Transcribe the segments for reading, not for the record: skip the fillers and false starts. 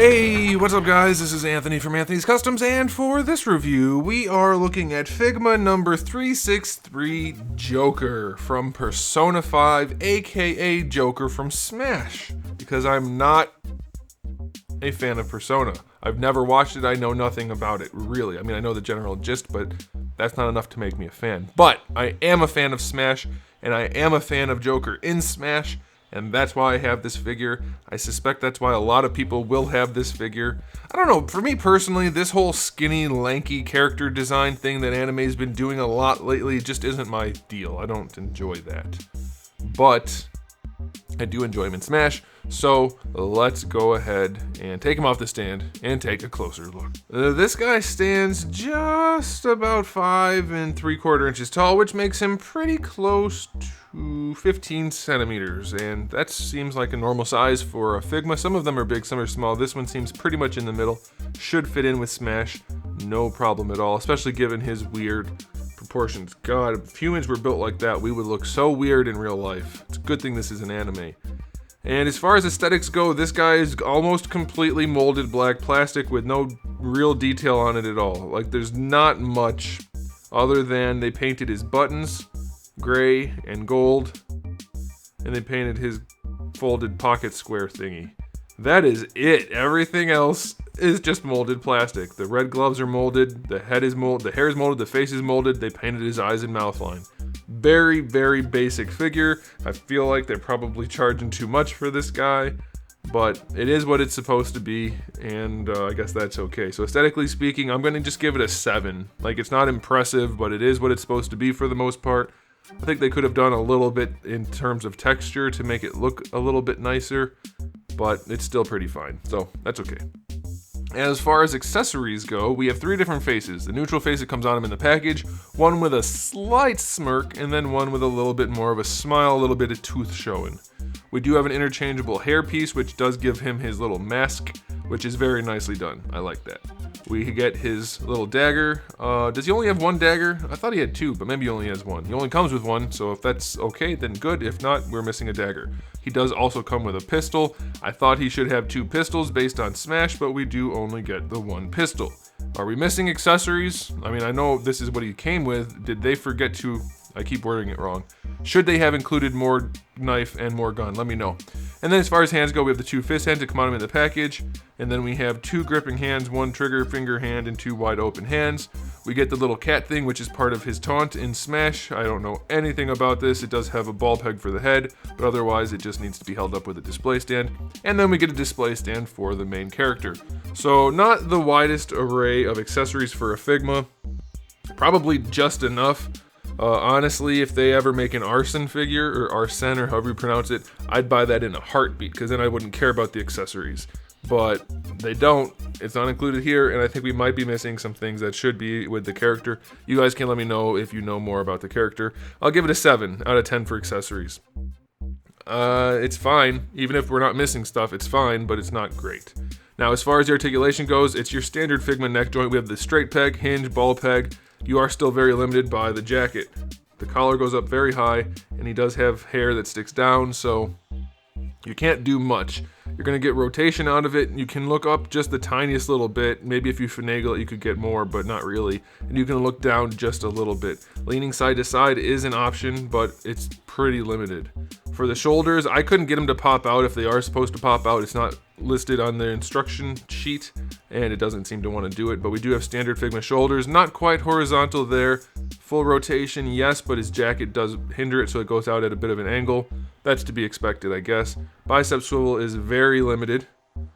Hey, what's up guys? This is Anthony from Anthony's Customs, and for this review, we are looking at Figma number 363 Joker from Persona 5, aka Joker from Smash, because I'm not a fan of Persona. I've never watched it, I know nothing about it, really. I mean, I know the general gist, but that's not enough to make me a fan. But I am a fan of Smash, and I am a fan of Joker in Smash, and that's why I have this figure. I suspect that's why a lot of people will have this figure. I don't know, for me personally, this whole skinny, lanky character design thing that anime's been doing a lot lately just isn't my deal. I don't enjoy that. But I do enjoy him in Smash, so let's go ahead and take him off the stand and take a closer look. This guy stands just about 5 3/4 inches tall, which makes him pretty close to 15 centimeters, and that seems like a normal size for a Figma. Some of them are big, some are small. This one seems pretty much in the middle. Should fit in with Smash, no problem at all, especially given his weird proportions. God, if humans were built like that, we would look so weird in real life. It's a good thing this is an anime. And as far as aesthetics go, this guy is almost completely molded black plastic with no real detail on it at all. Like, there's not much other than they painted his buttons gray and gold, and they painted his folded pocket square thingy. That is it. Everything else is just molded plastic. The red gloves are molded, the head is molded, the hair is molded, the face is molded, they painted his eyes and mouth line. Very, very basic figure. I feel like they're probably charging too much for this guy, but it is what it's supposed to be, and I guess that's okay. So aesthetically speaking, I'm going to just give it a 7. Like, it's not impressive, but it is what it's supposed to be for the most part. I think they could have done a little bit in terms of texture to make it look a little bit nicer, but it's still pretty fine, so that's okay. As far as accessories go, we have 3 different faces. The neutral face that comes on him in the package, one with a slight smirk, and then one with a little bit more of a smile, a little bit of tooth showing. We do have an interchangeable hairpiece, which does give him his little mask, which is very nicely done. I like that. We get his little dagger. Does he only have 1 dagger? I thought he had 2, but maybe he only has 1. He only comes with 1, so if that's okay, then good. If not, we're missing a dagger. He does also come with a pistol. I thought he should have 2 pistols based on Smash, but we do only get the 1 pistol. Are we missing accessories? I mean, I know this is what he came with. Did they forget to... I keep wording it wrong. Should they have included more knife and more gun? Let me know. And then as far as hands go, we have the 2 fist hands that come on him in the package. And then we have 2 gripping hands, 1 trigger finger hand, and 2 wide open hands. We get the little cat thing, which is part of his taunt in Smash. I don't know anything about this. It does have a ball peg for the head, but otherwise it just needs to be held up with a display stand. And then we get a display stand for the main character. So not the widest array of accessories for a Figma. Probably just enough. Honestly, if they ever make an arson figure, or arsen, or however you pronounce it, I'd buy that in a heartbeat, because then I wouldn't care about the accessories. But they don't. It's not included here, and I think we might be missing some things that should be with the character. You guys can let me know if you know more about the character. I'll give it a 7 out of 10 for accessories. It's fine. Even if we're not missing stuff, it's fine, but it's not great. Now, as far as the articulation goes, it's your standard Figma neck joint. We have the straight peg, hinge, ball peg. You are still very limited by the jacket. The collar goes up very high, and he does have hair that sticks down, so you can't do much. You're going to get rotation out of it. You can look up just the tiniest little bit. Maybe if you finagle it, you could get more, but not really. And you can look down just a little bit. Leaning side to side is an option, but it's pretty limited. For the shoulders, I couldn't get them to pop out if they are supposed to pop out. It's not listed on the instruction sheet, and it doesn't seem to want to do it, but we do have standard Figma shoulders, not quite horizontal there. Full rotation, yes, but his jacket does hinder it, so it goes out at a bit of an angle. That's to be expected, I guess. Bicep swivel is very limited.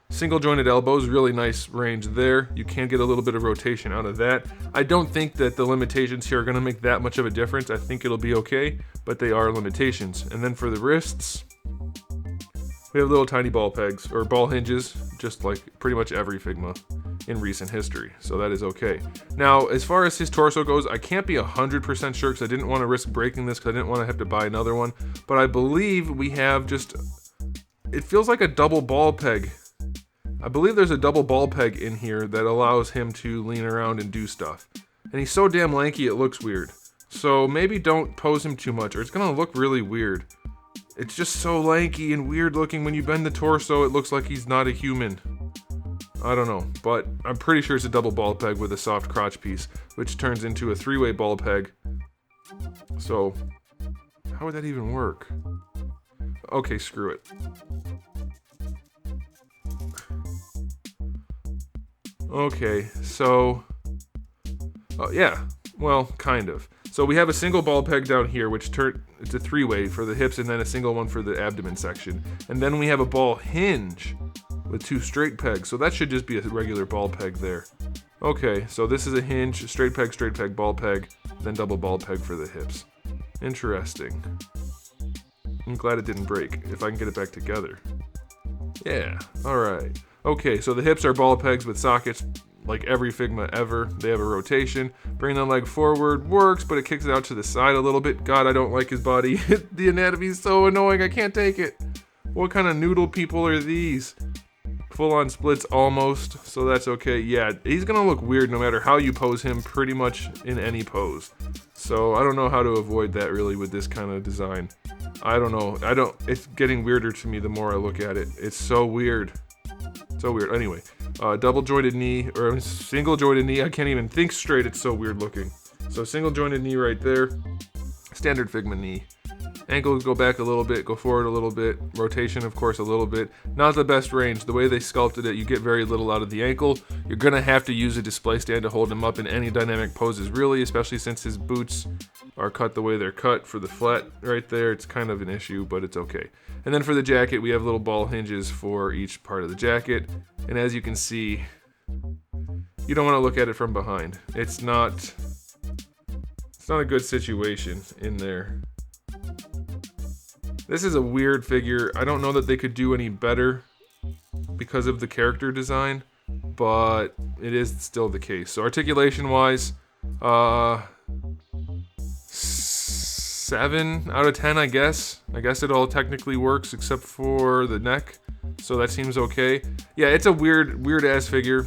Single jointed elbows, really nice range there. You can get a little bit of rotation out of that. I don't think that the limitations here are going to make that much of a difference. I think it'll be okay, but they are limitations. And then for the wrists, we have little tiny ball pegs, or ball hinges, just like pretty much every Figma in recent history, so that is okay. Now, as far as his torso goes, I can't be 100% sure because I didn't want to risk breaking this because I didn't want to have to buy another one, but I believe we have just, it feels like a double ball peg. I believe there's a double ball peg in here that allows him to lean around and do stuff. And he's so damn lanky, it looks weird. So maybe don't pose him too much, or it's gonna look really weird. It's just so lanky and weird looking. When you bend the torso, it looks like he's not a human. I don't know, but I'm pretty sure it's a double ball peg with a soft crotch piece, which turns into a 3-way ball peg. So, how would that even work? Okay, screw it. Okay, so... yeah, well, kind of. So we have a single ball peg down here, which it's a 3-way for the hips and then a single one for the abdomen section. And then we have a ball hinge with 2 straight pegs. So that should just be a regular ball peg there. Okay, so this is a hinge, straight peg, ball peg, then double ball peg for the hips. Interesting. I'm glad it didn't break, if I can get it back together. Yeah, alright. Okay, so the hips are ball pegs with sockets. Like every Figma ever, they have a rotation. Bring the leg forward works, but it kicks it out to the side a little bit. God, I don't like his body. The anatomy is so annoying, I can't take it. What kind of noodle people are these? Full-on splits almost, so that's okay. Yeah, he's gonna look weird no matter how you pose him, pretty much in any pose. So I don't know how to avoid that really with this kind of design. I don't know. It's getting weirder to me the more I look at it. It's so weird. So weird. Anyway, double jointed knee or single jointed knee. I can't even think straight. It's so weird looking. So single jointed knee right there. Standard Figma knee. Ankles go back a little bit, go forward a little bit. Rotation, of course, a little bit. Not the best range. The way they sculpted it, you get very little out of the ankle. You're gonna have to use a display stand to hold him up in any dynamic poses, really, especially since his boots are cut the way they're cut for the flat right there. It's kind of an issue, but it's okay. And then for the jacket, we have little ball hinges for each part of the jacket. And as you can see, you don't want to look at it from behind. It's not a good situation in there. This is a weird figure. I don't know that they could do any better because of the character design, but it is still the case. So articulation wise, 7 out of 10, I guess. I guess it all technically works except for the neck. So that seems okay. Yeah, it's a weird ass figure,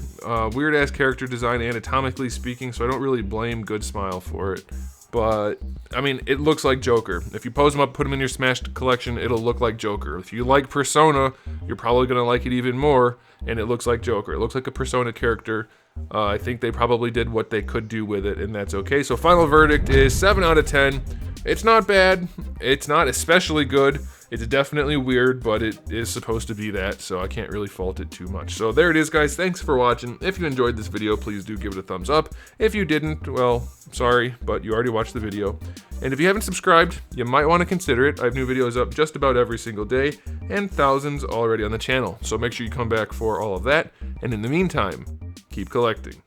weird ass character design anatomically speaking, so I don't really blame Good Smile for it. But, I mean, it looks like Joker. If you pose him up, put him in your Smashed collection, it'll look like Joker. If you like Persona, you're probably going to like it even more, and it looks like Joker. It looks like a Persona character. I think they probably did what they could do with it, and that's okay. So final verdict is 7 out of 10. It's not bad. It's not especially good. It's definitely weird, but it is supposed to be that, so I can't really fault it too much. So there it is, guys. Thanks for watching. If you enjoyed this video, please do give it a thumbs up. If you didn't, well, sorry, but you already watched the video. And if you haven't subscribed, you might want to consider it. I have new videos up just about every single day, and thousands already on the channel. So make sure you come back for all of that. And in the meantime, keep collecting.